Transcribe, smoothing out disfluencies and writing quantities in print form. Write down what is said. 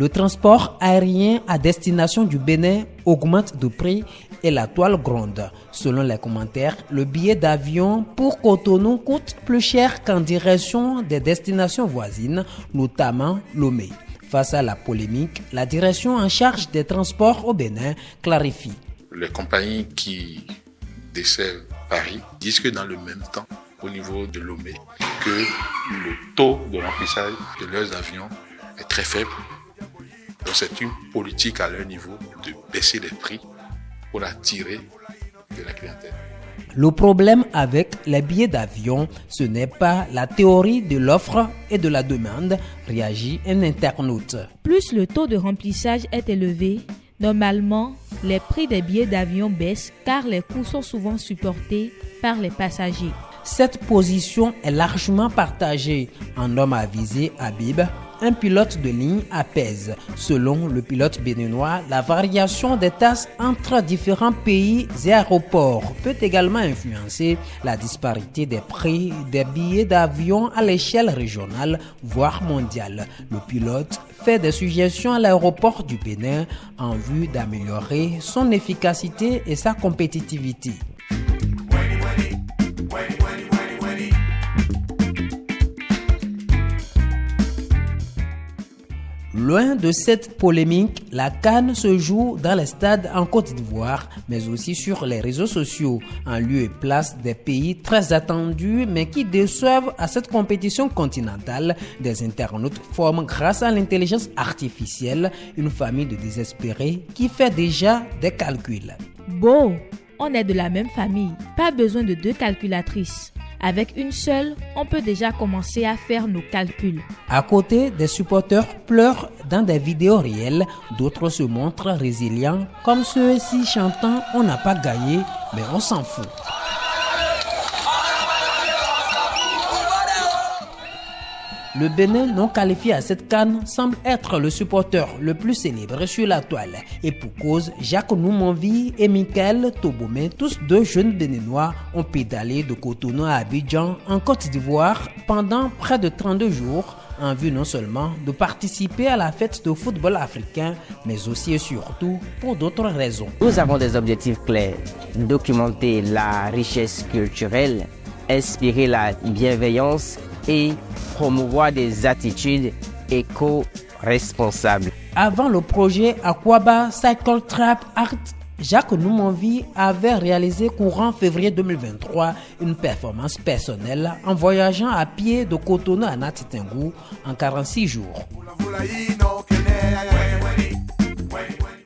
Le transport aérien à destination du Bénin augmente de prix et la toile gronde. Selon les commentaires, le billet d'avion pour Cotonou coûte plus cher qu'en direction des destinations voisines, notamment Lomé. Face à la polémique, la direction en charge des transports au Bénin clarifie. Les compagnies qui desservent Paris disent que dans le même temps, au niveau de Lomé, que le taux de remplissage de leurs avions est très faible. Donc c'est une politique à leur niveau de baisser les prix pour attirer de la clientèle. Le problème avec les billets d'avion, ce n'est pas la théorie de l'offre et de la demande, réagit un internaute. Plus le taux de remplissage est élevé, normalement, les prix des billets d'avion baissent car les coûts sont souvent supportés par les passagers. Cette position est largement partagée. En homme avisé, Habib, un pilote de ligne apaise. Selon le pilote béninois, la variation des tasses entre différents pays et aéroports peut également influencer la disparité des prix des billets d'avion à l'échelle régionale, voire mondiale. Le pilote fait des suggestions à l'aéroport du Bénin en vue d'améliorer son efficacité et sa compétitivité. Loin de cette polémique, la CAN se joue dans les stades en Côte d'Ivoire, mais aussi sur les réseaux sociaux, en lieu et place des pays très attendus, mais qui déçoivent à cette compétition continentale. Des internautes forment, grâce à l'intelligence artificielle, une famille de désespérés qui fait déjà des calculs. Bon, on est de la même famille, pas besoin de 2 calculatrices. Avec une seule, on peut déjà commencer à faire nos calculs. À côté, des supporters pleurent dans des vidéos réelles, d'autres se montrent résilients, comme ceux-ci chantant « On n'a pas gagné, mais on s'en fout ». Le Bénin non qualifié à cette CAN semble être le supporter le plus célèbre sur la toile. Et pour cause, Jacques Noumanvi et Michael Tobomé, tous 2 jeunes Béninois, ont pédalé de Cotonou à Abidjan en Côte d'Ivoire pendant près de 32 jours en vue non seulement de participer à la fête de football africain, mais aussi et surtout pour d'autres raisons. Nous avons des objectifs clairs, documenter la richesse culturelle, inspirer la bienveillance et promouvoir des attitudes éco-responsables. Avant le projet Aquaba Cycle Trap Art, Jacques Noumanvi avait réalisé courant février 2023 une performance personnelle en voyageant à pied de Cotonou à Natitingou en 46 jours.